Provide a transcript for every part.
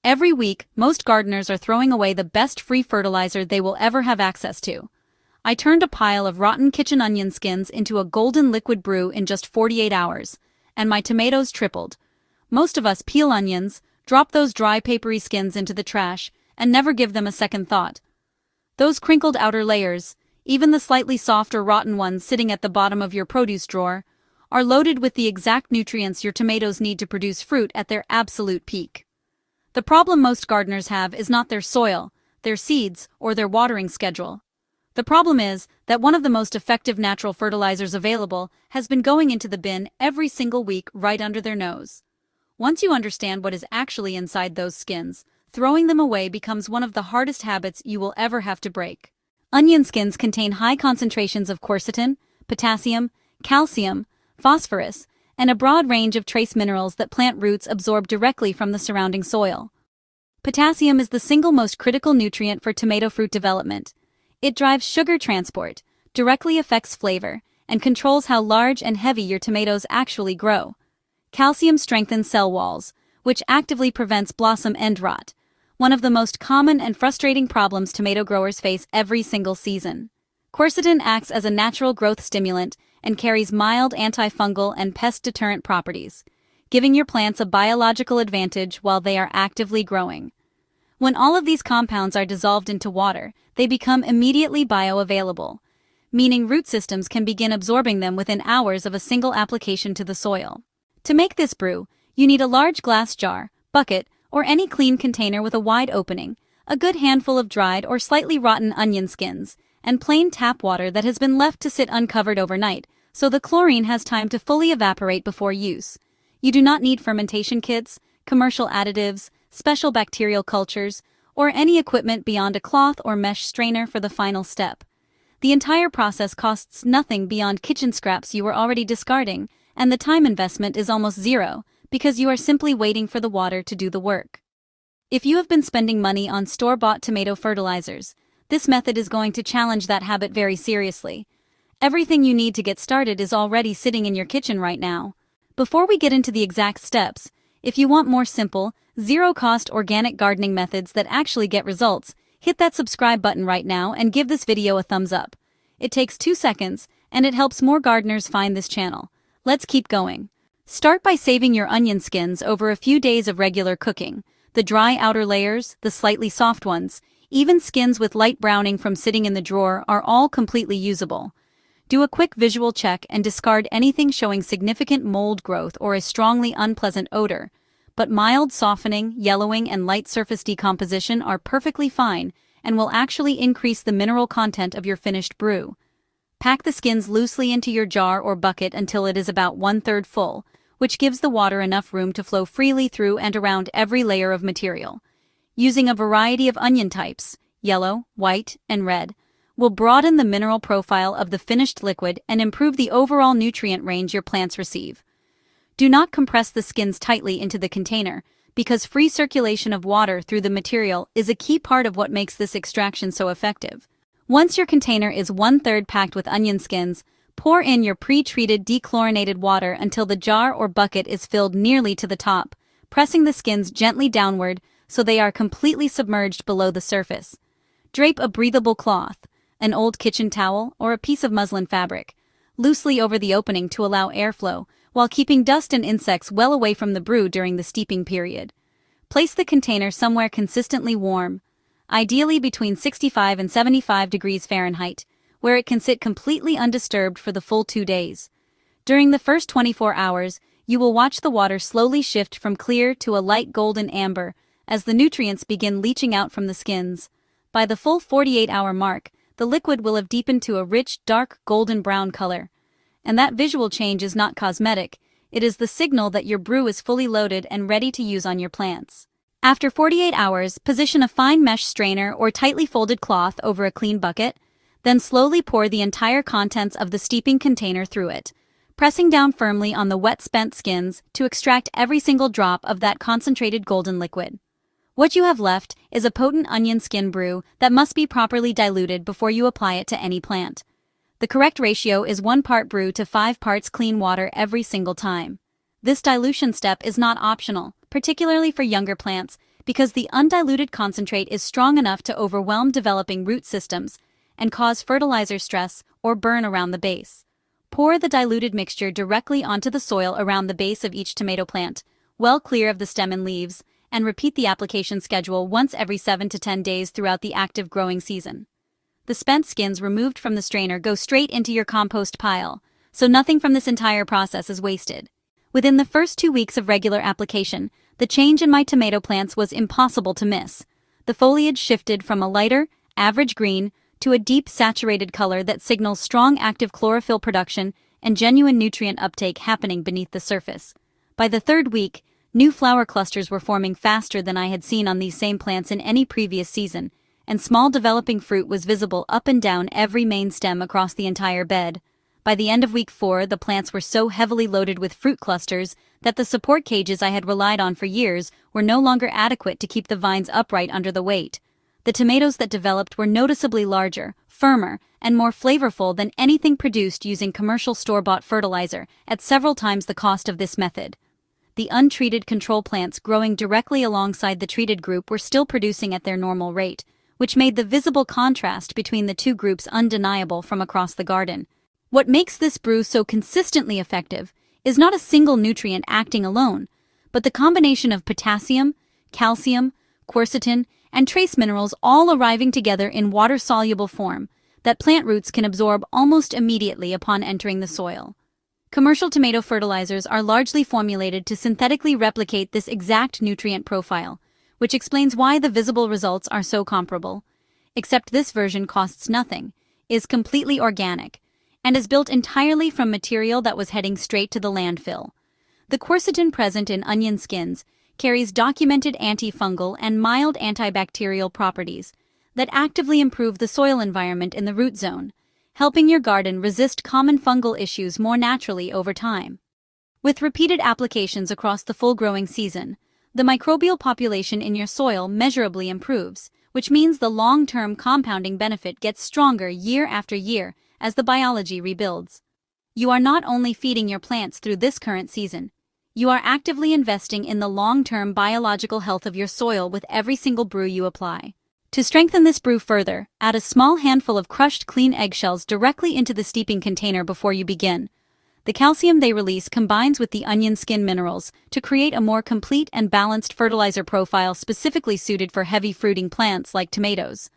Every week, most gardeners are throwing away the best free fertilizer they will ever have access to. I turned a pile of rotten kitchen onion skins into a golden liquid brew in just 48 hours, and my tomatoes tripled. Most of us peel onions, drop those dry papery skins into the trash, and never give them a second thought. Those crinkled outer layers, even the slightly soft or rotten ones sitting at the bottom of your produce drawer, are loaded with the exact nutrients your tomatoes need to produce fruit at their absolute peak. The problem most gardeners have is not their soil, their seeds, or their watering schedule. The problem is that one of the most effective natural fertilizers available has been going into the bin every single week right under their nose. Once you understand what is actually inside those skins, throwing them away becomes one of the hardest habits you will ever have to break. Onion skins contain high concentrations of quercetin, potassium, calcium, phosphorus, and a broad range of trace minerals that plant roots absorb directly from the surrounding soil. Potassium is the single most critical nutrient for tomato fruit development. It drives sugar transport, directly affects flavor, and controls how large and heavy your tomatoes actually grow. Calcium strengthens cell walls, which actively prevents blossom end rot, one of the most common and frustrating problems tomato growers face every single season. Quercetin acts as a natural growth stimulant and carries mild antifungal and pest deterrent properties, giving your plants a biological advantage while they are actively growing. When all of these compounds are dissolved into water, they become immediately bioavailable, meaning root systems can begin absorbing them within hours of a single application to the soil. To make this brew, you need a large glass jar, bucket, or any clean container with a wide opening, a good handful of dried or slightly rotten onion skins, and plain tap water that has been left to sit uncovered overnight, so the chlorine has time to fully evaporate before use. You do not need fermentation kits, commercial additives, special bacterial cultures, or any equipment beyond a cloth or mesh strainer for the final step. The entire process costs nothing beyond kitchen scraps you are already discarding, and the time investment is almost zero, because you are simply waiting for the water to do the work. If you have been spending money on store-bought tomato fertilizers, this method is going to challenge that habit very seriously. Everything you need to get started is already sitting in your kitchen right now. Before we get into the exact steps, if you want more simple, zero-cost organic gardening methods that actually get results, hit that subscribe button right now and give this video a thumbs up. It takes 2 seconds, and it helps more gardeners find this channel. Let's keep going. Start by saving your onion skins over a few days of regular cooking. The dry outer layers, the slightly soft ones, even skins with light browning from sitting in the drawer are all completely usable. Do a quick visual check and discard anything showing significant mold growth or a strongly unpleasant odor. But mild softening, yellowing, and light surface decomposition are perfectly fine and will actually increase the mineral content of your finished brew. Pack the skins loosely into your jar or bucket until it is about 1/3 full, which gives the water enough room to flow freely through and around every layer of material. Using a variety of onion types, yellow, white, and red, will broaden the mineral profile of the finished liquid and improve the overall nutrient range your plants receive. Do not compress the skins tightly into the container, because free circulation of water through the material is a key part of what makes this extraction so effective. Once your container is 1/3 packed with onion skins, pour in your pre-treated dechlorinated water until the jar or bucket is filled nearly to the top, pressing the skins gently downward so they are completely submerged below the surface. Drape a breathable cloth, an old kitchen towel, or a piece of muslin fabric, loosely over the opening to allow airflow, while keeping dust and insects well away from the brew during the steeping period. Place the container somewhere consistently warm, ideally between 65 and 75 degrees Fahrenheit, where it can sit completely undisturbed for the full 2 days. During the first 24 hours, you will watch the water slowly shift from clear to a light golden amber as the nutrients begin leaching out from the skins. By the full 48-hour mark, the liquid will have deepened to a rich, dark golden brown color. And that visual change is not cosmetic, it is the signal that your brew is fully loaded and ready to use on your plants. After 48 hours, position a fine mesh strainer or tightly folded cloth over a clean bucket, then slowly pour the entire contents of the steeping container through it, pressing down firmly on the wet spent skins to extract every single drop of that concentrated golden liquid. What you have left is a potent onion skin brew that must be properly diluted before you apply it to any plant. The correct ratio is 1 part brew to 5 parts clean water every single time. This dilution step is not optional, particularly for younger plants, because the undiluted concentrate is strong enough to overwhelm developing root systems and cause fertilizer stress or burn around the base. Pour the diluted mixture directly onto the soil around the base of each tomato plant, well clear of the stem and leaves, and repeat the application schedule once every 7 to 10 days throughout the active growing season. The spent skins removed from the strainer go straight into your compost pile, so nothing from this entire process is wasted. Within the first 2 weeks of regular application, the change in my tomato plants was impossible to miss. The foliage shifted from a lighter, average green to a deep saturated color that signals strong active chlorophyll production and genuine nutrient uptake happening beneath the surface. By the 3rd week, new flower clusters were forming faster than I had seen on these same plants in any previous season, and small developing fruit was visible up and down every main stem across the entire bed. By the end of week 4, the plants were so heavily loaded with fruit clusters that the support cages I had relied on for years were no longer adequate to keep the vines upright under the weight. The tomatoes that developed were noticeably larger, firmer, and more flavorful than anything produced using commercial store-bought fertilizer, at several times the cost of this method. The untreated control plants growing directly alongside the treated group were still producing at their normal rate, which made the visible contrast between the two groups undeniable from across the garden. What makes this brew so consistently effective is not a single nutrient acting alone, but the combination of potassium, calcium, quercetin, and trace minerals all arriving together in water-soluble form that plant roots can absorb almost immediately upon entering the soil. Commercial tomato fertilizers are largely formulated to synthetically replicate this exact nutrient profile, which explains why the visible results are so comparable. Except this version costs nothing, is completely organic, and is built entirely from material that was heading straight to the landfill. The quercetin present in onion skins carries documented antifungal and mild antibacterial properties that actively improve the soil environment in the root zone, helping your garden resist common fungal issues more naturally over time. With repeated applications across the full growing season, the microbial population in your soil measurably improves, which means the long-term compounding benefit gets stronger year after year as the biology rebuilds. You are not only feeding your plants through this current season, you are actively investing in the long-term biological health of your soil with every single brew you apply. To strengthen this brew further, add a small handful of crushed clean eggshells directly into the steeping container before you begin. The calcium they release combines with the onion skin minerals to create a more complete and balanced fertilizer profile specifically suited for heavy fruiting plants like tomatoes.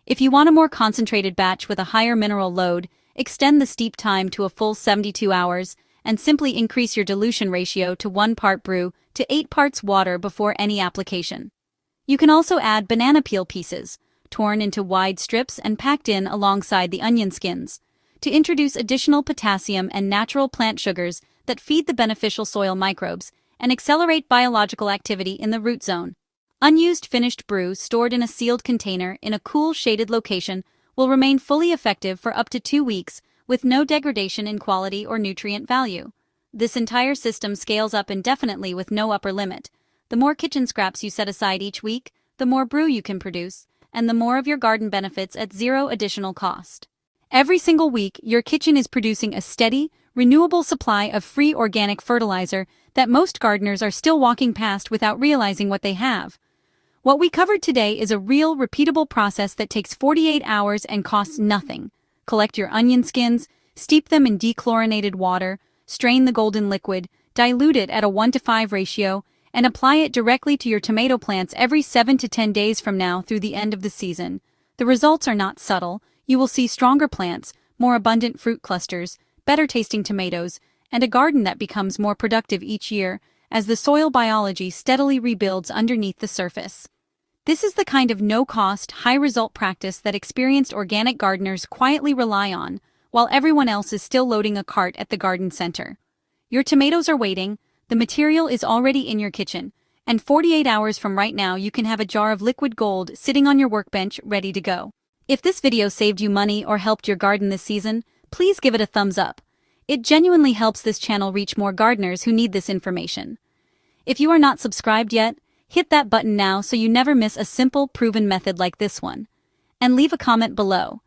If you want a more concentrated batch with a higher mineral load, extend the steep time to a full 72 hours and simply increase your dilution ratio to 1 part brew to 8 parts water before any application. You can also add banana peel pieces, torn into wide strips and packed in alongside the onion skins, to introduce additional potassium and natural plant sugars that feed the beneficial soil microbes and accelerate biological activity in the root zone. Unused finished brew stored in a sealed container in a cool, shaded location will remain fully effective for up to 2 weeks with no degradation in quality or nutrient value. This entire system scales up indefinitely with no upper limit. The more kitchen scraps you set aside each week, the more brew you can produce, and the more of your garden benefits at zero additional cost. Every single week, your kitchen is producing a steady, renewable supply of free organic fertilizer that most gardeners are still walking past without realizing what they have. What we covered today is a real, repeatable process that takes 48 hours and costs nothing. Collect your onion skins, steep them in dechlorinated water, strain the golden liquid, dilute it at a 1:5 ratio, and apply it directly to your tomato plants every 7 to 10 days from now through the end of the season. The results are not subtle. You will see stronger plants, more abundant fruit clusters, better tasting tomatoes, and a garden that becomes more productive each year as the soil biology steadily rebuilds underneath the surface. This is the kind of no-cost, high-result practice that experienced organic gardeners quietly rely on, while everyone else is still loading a cart at the garden center. Your tomatoes are waiting, the material is already in your kitchen, and 48 hours from right now you can have a jar of liquid gold sitting on your workbench ready to go. If this video saved you money or helped your garden this season, please give it a thumbs up. It genuinely helps this channel reach more gardeners who need this information. If you are not subscribed yet, hit that button now so you never miss a simple, proven method like this one. And leave a comment below.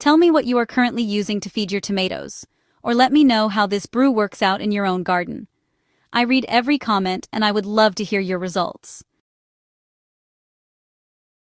Tell me what you are currently using to feed your tomatoes, or let me know how this brew works out in your own garden. I read every comment and I would love to hear your results.